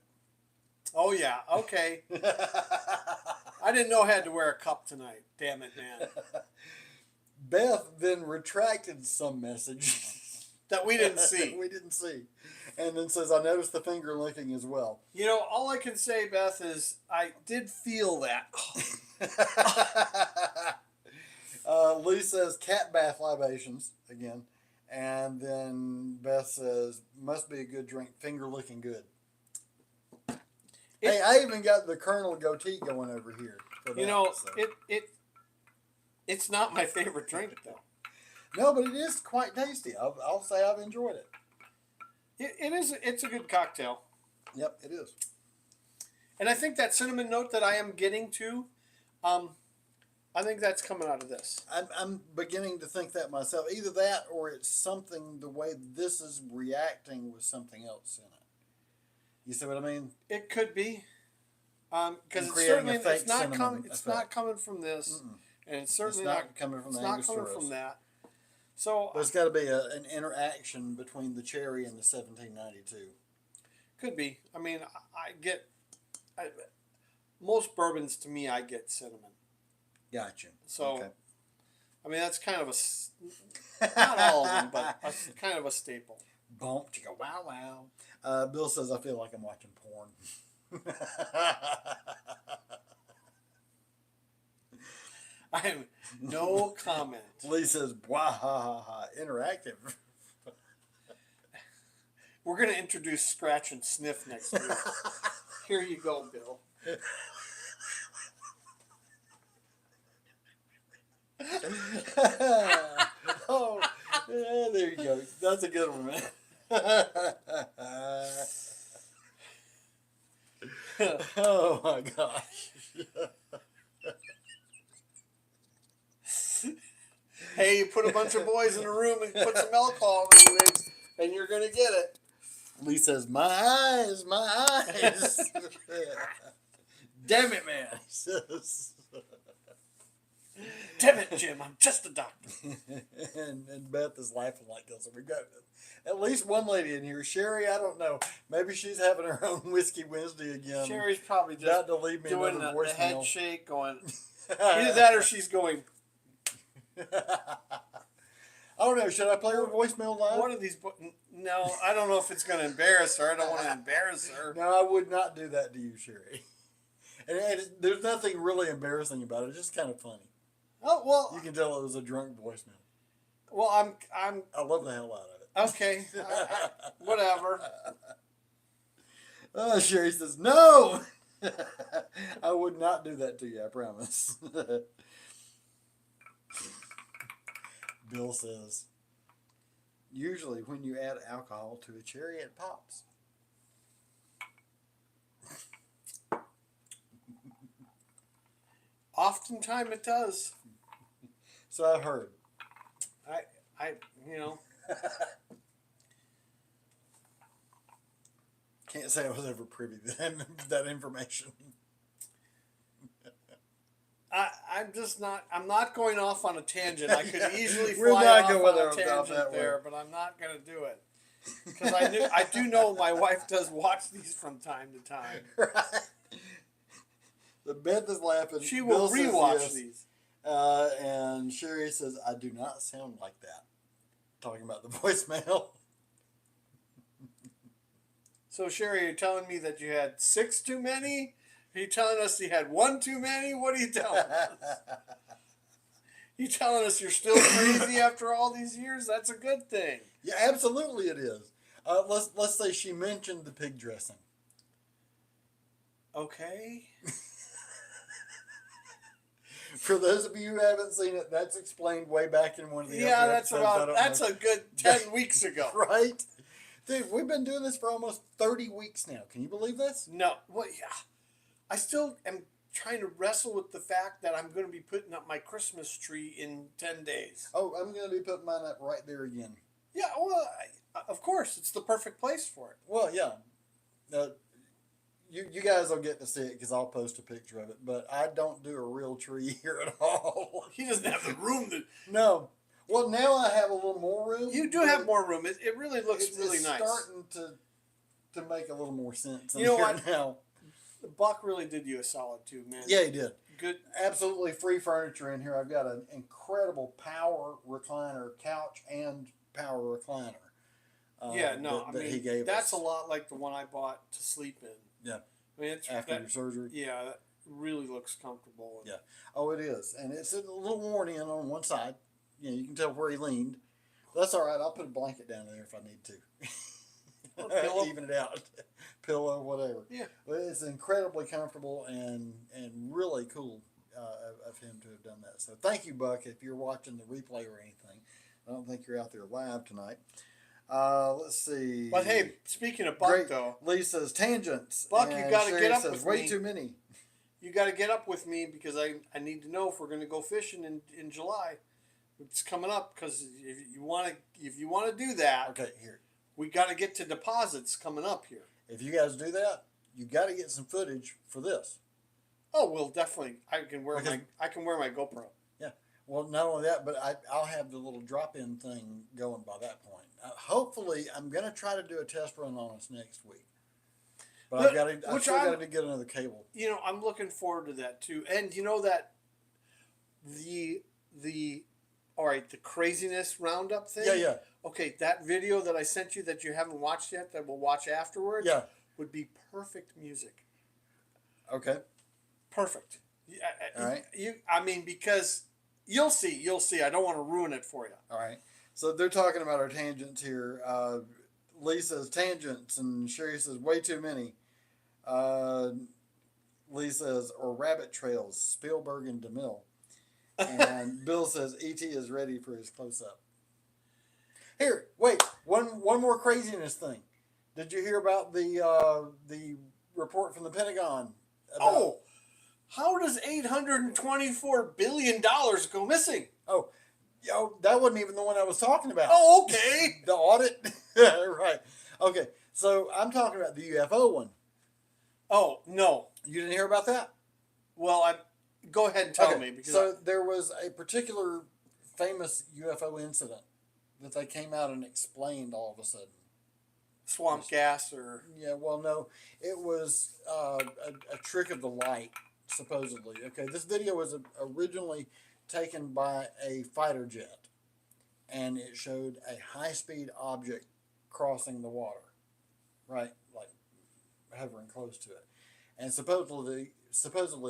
Oh, yeah. Okay. I didn't know I had to wear a cup tonight. Damn it, man. Beth then retracted some message that we didn't see. And then says, I noticed the finger licking as well. All I can say, Beth, is I did feel that. Lee says Cat Bath Libations again. And then Beth says, must be a good drink. Finger looking good. Hey, I even got the Colonel goatee going over here. For that, You know, so. it's not my favorite drink though. No, but it is quite tasty. I'll say I've enjoyed it. It is. It's a good cocktail. Yep, it is. And I think that cinnamon note that I am getting to, I think that's coming out of this. I'm beginning to think that myself. Either that or it's something, the way this is reacting with something else in it. You see what I mean? It could be. Because it's Creating certainly a fake it's not cinnamon coming. It's effect. not coming from this, and it's certainly It's not coming from It's the not coming Angostura. from that. So There's got to be an interaction between the cherry and the 1792. could be. I mean, most bourbons to me, I get cinnamon. Gotcha. So, okay. I mean, that's kind of not all of them, but kind of a staple. Bump, chicka, wow, wow. Bill says, I feel like I'm watching porn. I have no comment. Lee says, wah, ha, ha, ha. Interactive. We're going to introduce Scratch and Sniff next week. Here you go, Bill. Oh, yeah, there you go. That's a good one, man. Oh my gosh. Hey, you put a bunch of boys in a room and put some alcohol in the mix, and you're going to get it. Lee says, my eyes, my eyes. Damn it, man. He says. Damn it, Jim, I'm just a doctor. and Beth is laughing like this. We've got at least one lady in here. Sherry, I don't know. Maybe she's having her own Whiskey Wednesday again. Sherry's probably just about to leave me doing another the voicemail. head shake, going, either that or she's going, I don't know. Should I play her voicemail live? one of these, no, I don't know if it's going to embarrass her. I don't want to embarrass her. No, I would not do that to you, Sherry. And there's nothing really embarrassing about it. It's just kind of funny. Oh, well. You can tell it was a drunk voicemail. Well, I'm. I love the hell out of it. Okay. Whatever. Sherry says, no! I would not do that to you, I promise. Bill says, usually when you add alcohol to a cherry, it pops. Oftentimes it does. So I've heard. You know. Can't say I was ever privy to that information. I'm not going off on a tangent. I could easily We're fly not off going on a off that tangent way. there, but I'm not going to do it. Because I do know my wife does watch these from time to time. Right. The Beth is laughing. She will Bill says rewatch yes. these. And Sherry says, I do not sound like that. Talking about the voicemail. So, Sherry, you're telling me that you had 6 too many? Are you telling us you had 1 too many? What are you telling us? You telling us you're still crazy after all these years? That's a good thing. Yeah, absolutely it is. Let's say she mentioned the pig dressing. Okay. For those of you who haven't seen it, that's explained way back in one of the Yeah, other that's episodes. that's a good 10 weeks ago. Right? Dude, we've been doing this for almost 30 weeks now. Can you believe this? No, well, yeah. I still am trying to wrestle with the fact that I'm going to be putting up my Christmas tree in 10 days. Oh, I'm going to be putting mine up right there again. Yeah, well, of course, it's the perfect place for it. Well, yeah. You guys will get to see it because I'll post a picture of it. But I don't do a real tree here at all. He doesn't have the room to... No. Well, now I have a little more room. You do have more room. It really looks really it's nice. Starting to make a little more sense. You know here what? Now. Buck really did you a solid too, man. Yeah, he did. Good. Absolutely free furniture in here. I've got an incredible power recliner couch and power recliner. Yeah, no, that I mean, he gave that's us. a lot like the one I bought to sleep in. Yeah. I mean, it's After your surgery. Yeah, that really looks comfortable. Yeah. Oh, it is, and it's a little worn in on one side. You know, you can tell where he leaned, That's all right. I'll put a blanket down there if I need to. Or pillow. Even it out. Pillow, whatever. Yeah. But it's incredibly comfortable and really cool of him to have done that. So thank you, Buck, if you're watching the replay or anything. I don't think you're out there live tonight. Let's see. But hey, speaking of Buck, Great. though, Lee says tangents. Buck, you and got to Sherry get up says, with way me. too many. You got to get up with me because I need to know if we're going to go fishing in July. It's coming up because if you want to do that, Okay, here. we got to get to deposits coming up here. If you guys do that, you got to get some footage for this. Oh, well, definitely. I can wear Because- my GoPro. Yeah. Well, not only that, but I'll have the little drop-in thing going by that point. Hopefully, I'm going to try to do a test run on us next week. But I still got to get another cable. You know, I'm looking forward to that too. And you know that the all right, the craziness roundup thing. Yeah. Okay, that video that I sent you that you haven't watched yet, that we'll watch afterwards. Yeah. Would be perfect music. Okay. Perfect. All right. I mean, because you'll see. I don't want to ruin it for you. All right. So they're talking about our tangents here. Lee says tangents, and Sherry says way too many. Lee says, or rabbit trails, Spielberg and DeMille. And Bill says E.T. is ready for his close-up. Here, wait, one more craziness thing. Did you hear about the report from the Pentagon? Oh, how does $824 billion go missing? Oh, that wasn't even the one I was talking about. Oh, okay. The audit? Right. Okay, so I'm talking about the UFO one. Oh, no. You didn't hear about that? Well, go ahead and tell me. Because so there was a particular famous UFO incident that they came out and explained all of a sudden. Swamp gas or... Yeah, well, no. It was a trick of the light, supposedly. Okay, this video was originally taken by a fighter jet, and it showed a high-speed object crossing the water, right? Like hovering close to it. And supposedly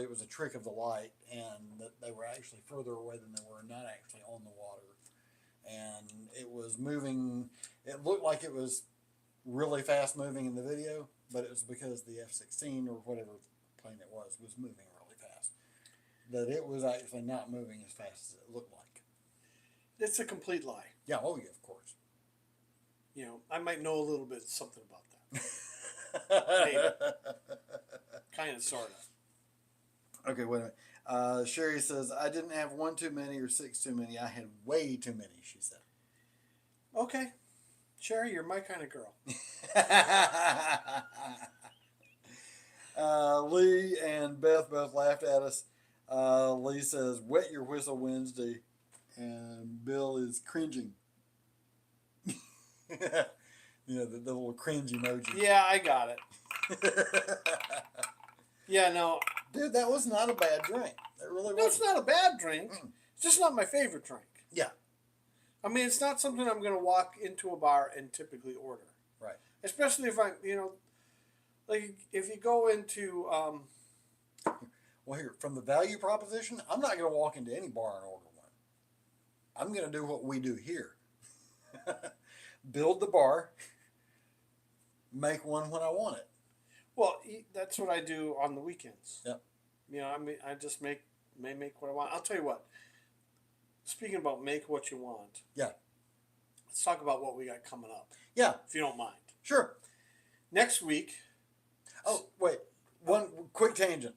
it was a trick of the light, and that they were actually further away than they were, not actually on the water. And it was moving, it looked like it was really fast moving in the video, but it was because the F-16 or whatever plane it was moving really fast. That it was actually not moving as fast as it looked like. It's a complete lie. Yeah, oh yeah, of course. You know, I might know a little bit something about that. Maybe. Kind of, sort of. Okay, wait a minute. Sherry says, I didn't have one too many or six too many. I had way too many, she said. Okay. Sherry, you're my kind of girl. Lee and Beth both laughed at us. Lee says, wet your whistle Wednesday. And Bill is cringing. You know, the little cringe emoji. Yeah, I got it. Yeah, no. Dude, that was not a bad drink. It really No, it's wasn't. not a bad drink. It's just not my favorite drink. Yeah. I mean, it's not something I'm going to walk into a bar and typically order. Right. Especially if like if you go into... Well, here, from the value proposition, I'm not going to walk into any bar and order one. I'm going to do what we do here. Build the bar, make one when I want it. Well, that's what I do on the weekends. Yep. You know, I mean, I just may make what I want. I'll tell you what. Speaking about make what you want. Yeah. Let's talk about what we got coming up. Yeah. If you don't mind. Sure. Next week. Oh, wait. One quick tangent,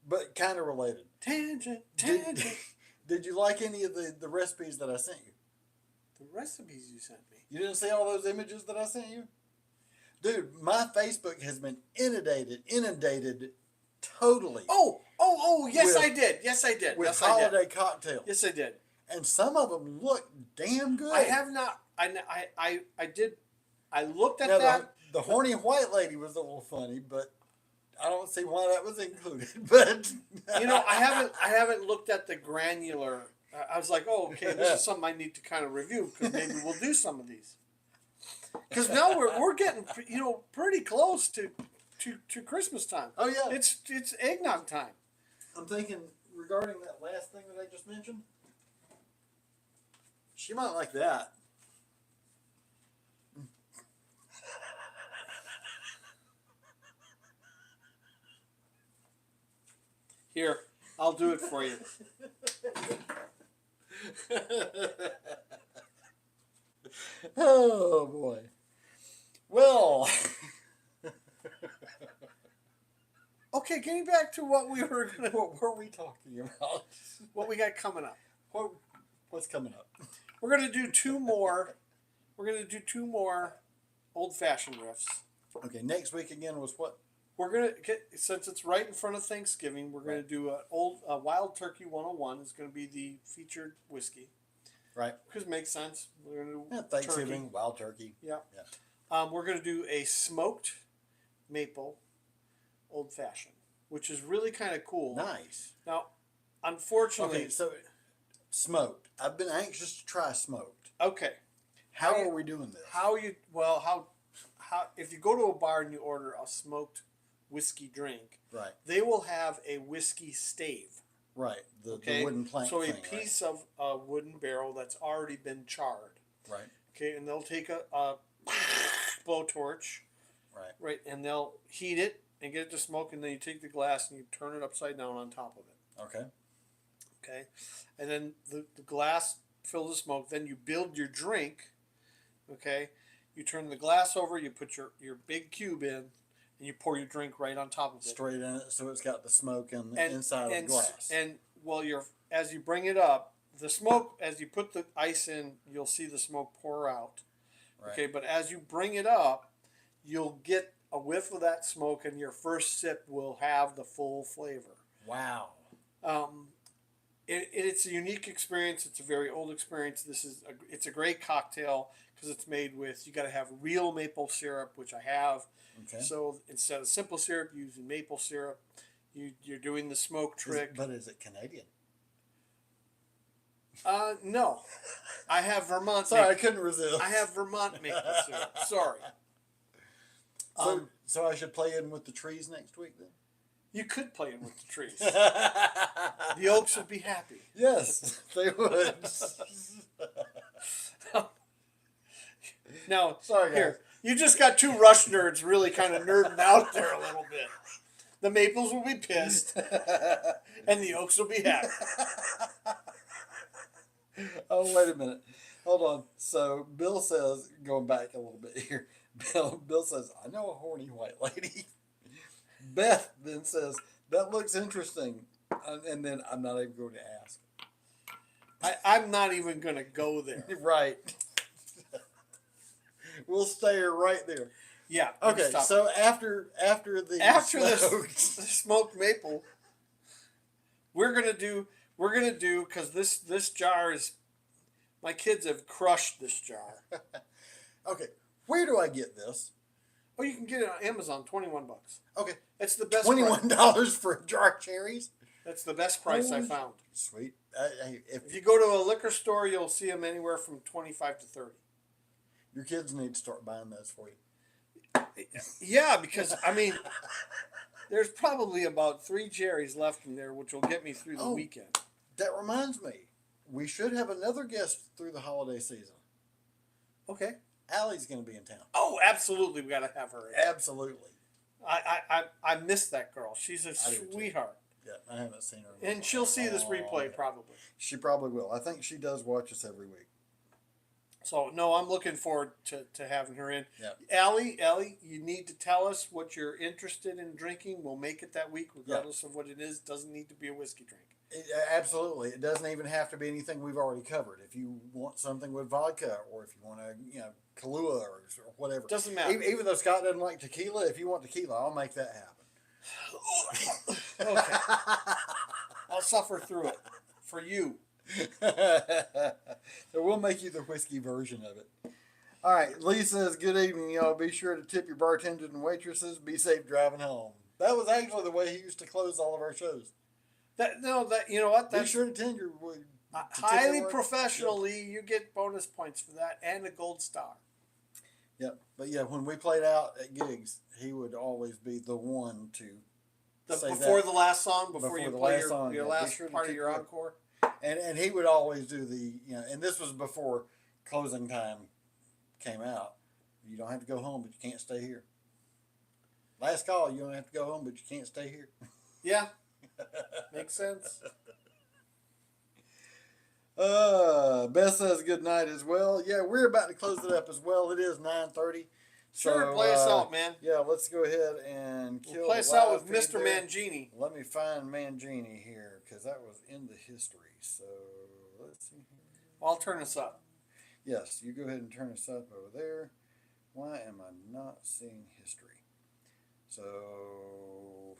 but kind of related. Tangent. Did you like any of the recipes that I sent you? The recipes you sent me. You didn't see all those images that I sent you? Dude, my Facebook has been inundated totally. Yes, I did. Yes, I did. With Yes, holiday I did. cocktails. Yes, I did. And some of them look damn good. I have not. I did. I looked at Now, that. The horny white lady was a little funny, but I don't see why that was included. But You know, I haven't looked at the granular. I was like, oh, okay, this is something I need to kind of review because maybe we'll do some of these. Because now we're getting pretty close to Christmas time. Oh yeah, It's eggnog time. I'm thinking regarding that last thing that I just mentioned. She might like that. Here, I'll do it for you. Oh boy. Well. Okay, getting back to what we were gonna, What were we talking about? what we got coming up. What's coming up? We're gonna do two more. We're gonna do two more old-fashioned riffs. Okay, next week again was what? We're gonna get, since it's right in front of Thanksgiving, we're gonna do a Wild Turkey 101 is gonna be the featured whiskey. Right. Because it makes sense. We're gonna do Thanksgiving, turkey. wild turkey. Yeah. Yeah. We're gonna do a smoked maple old fashioned, which is really kind of cool. Nice. Now, unfortunately, Okay, so smoked. I've been anxious to try smoked. okay. How are we doing this? How if you go to a bar and you order a smoked whiskey drink, Right. they will have a whiskey stave. Right. The Okay, wooden plank so a thing, piece of a wooden barrel that's already been charred. Right. Okay, and they'll take a blowtorch, Right. and they'll heat it and get it to smoke, and then you take the glass and you turn it upside down on top of it. Okay. Okay, and then the glass fills with smoke. Then you build your drink. Okay, you turn the glass over, you put your big cube in, and you pour your drink right on top of it. Straight in it, so it's got the smoke and the inside of the glass. And while as you bring it up, the smoke, as you put the ice in, you'll see the smoke pour out. Right. Okay, but as you bring it up, you'll get a whiff of that smoke, and your first sip will have the full flavor. Wow. It's a unique experience. It's a very old experience. It's a great cocktail because it's made with, you got to have real maple syrup, which I have. Okay. So instead of simple syrup, you're using maple syrup. You're doing the smoke trick. But is it Canadian? No, I have Vermont. Sorry, I couldn't resist. I have Vermont maple syrup. Sorry. So I should play in with the trees next week then? You could play in with the trees. The oaks would be happy. Yes, they would. Now, Sorry, guys. here, you just got two Rush nerds really kind of nerding out there a little bit. The maples will be pissed, and the oaks will be happy. Oh, wait a minute. Hold on. So Bill says, going back a little bit here, Bill says, I know a horny white lady. Beth then says, that looks interesting. And then I'm not even going to ask. I'm not even going to go there. Right. We'll stay right there. Yeah. Okay, so after the smoked maple, we're gonna do because this jar is, my kids have crushed this jar. Okay, where do I get this? Oh, you can get it on Amazon, $21. Okay, it's the best. $21 for a jar of cherries. That's the best price I found. Sweet. If you go to a liquor store, you'll see them anywhere from 25 to 30. Your kids need to start buying those for you. Yeah, because I mean, there's probably about 3 cherries left in there, which will get me through the weekend. That reminds me, we should have another guest through the holiday season. Okay. Allie's going to be in town. Oh, absolutely, we got to have her in. Absolutely. I miss that girl. She's a sweetheart. Yeah, I haven't seen her. And she'll see this replay probably. She probably will. I think she does watch us every week. So, no, I'm looking forward to having her in. Yeah. Allie, you need to tell us what you're interested in drinking. We'll make it that week, regardless of what it is. Doesn't need to be a whiskey drink. Absolutely. It doesn't even have to be anything we've already covered. If you want something with vodka, or if you want to, Kahlua or whatever. Doesn't matter. Even though Scott doesn't like tequila, if you want tequila, I'll make that happen. Okay. I'll suffer through it for you. So we'll make you the whiskey version of it. All right, Lee says, good evening, y'all. Be sure to tip your bartenders and waitresses. Be safe driving home. That was actually the way he used to close all of our shows. You know what? Be sure to tend your highly professionally. You get bonus points for that and a gold star. Yep. But yeah, when we played out at gigs, he would always be the one to before the last song, before you play your last sure part of your encore. And he would always do and this was before closing time came out. You don't have to go home, but you can't stay here. Last call, you don't have to go home, but you can't stay here. Yeah. Make sense? Beth says good night as well. Yeah, we're about to close it up as well. It is 9:30. Sure, play us out, man. Yeah, let's go ahead and kill Play the us out live with feed Mr. there. Mangini. Let me find Mangini here because that was in the history. So let's see here. I'll turn us up. Yes, you go ahead and turn us up over there. Why am I not seeing history? So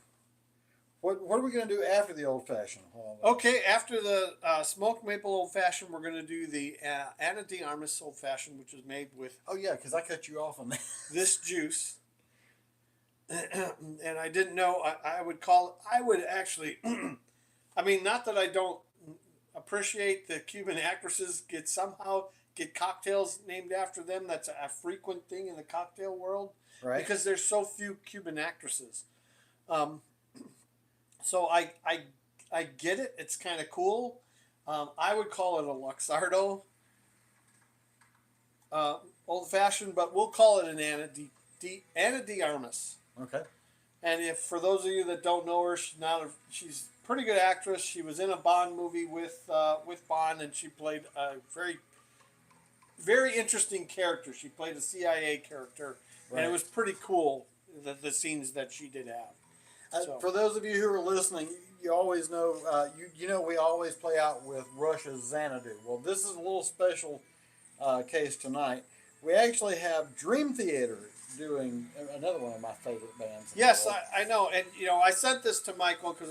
what are we going to do after the old fashioned? Okay, after the smoked maple old fashioned, we're going to do the Anna de Armas old fashioned, which is made with Oh yeah, because I cut you off on that. this juice. And I didn't know I would actually I mean, not that I don't appreciate the Cuban actresses somehow get cocktails named after them. That's a frequent thing in the cocktail world, Right. because there's so few Cuban actresses. So I get it. It's kind of cool. I would call it a Luxardo old fashioned, but we'll call it an Anna de Armas. Okay. And if for those of you that don't know her, she's a pretty good actress. She was in a Bond movie with Bond, and she played a very interesting character. She played a CIA character, and it was pretty cool, the scenes that she did have. So. For those of you who are listening, you always know, you know we always play out with Russia's Xanadu. Well, this is a little special case tonight. We actually have Dream Theater doing another one of my favorite bands. Yes, I know. And, I sent this to Michael because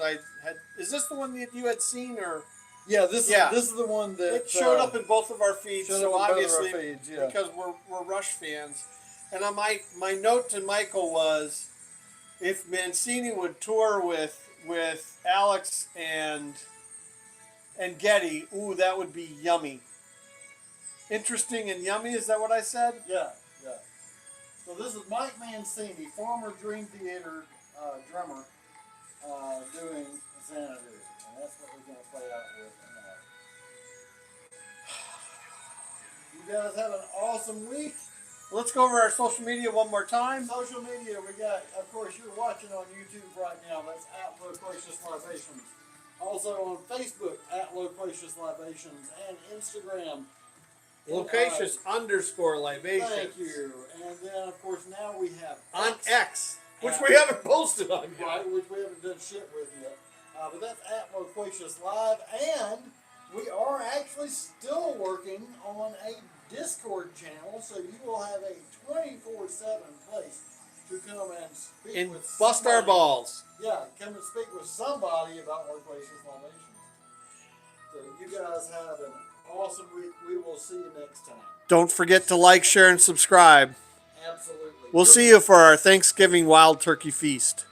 is this the one that you had seen, or? Yeah, this is the one that it showed up in both of our feeds. So obviously, yeah. Because we're Rush fans. And my note to Michael was, if Mancini would tour with Alex and Getty, ooh, that would be yummy. Interesting and yummy, is that what I said? Yeah. So this is Mike Mancini, former Dream Theater drummer, doing Xanadu. And that's what we're going to play out with tonight. You guys have an awesome week. Let's go over our social media one more time. Social media, we got, of course, you're watching on YouTube right now. That's at Loquacious Libations. Also on Facebook, at Loquacious Libations, and Instagram. Loquacious _ libation. Thank you. And then, of course, now we have on X, which we haven't posted on yet. Right, which we haven't done shit with yet. But that's at Loquacious Live. And we are actually still working on a Discord channel, so you will have a 24/7 place to come and speak and with bust somebody. our balls. Yeah, come and speak with somebody about Loquacious Libations. So you guys have an awesome week. We will see you next time. Don't forget to like, share, and subscribe. Absolutely. We'll see you for our Thanksgiving wild turkey feast.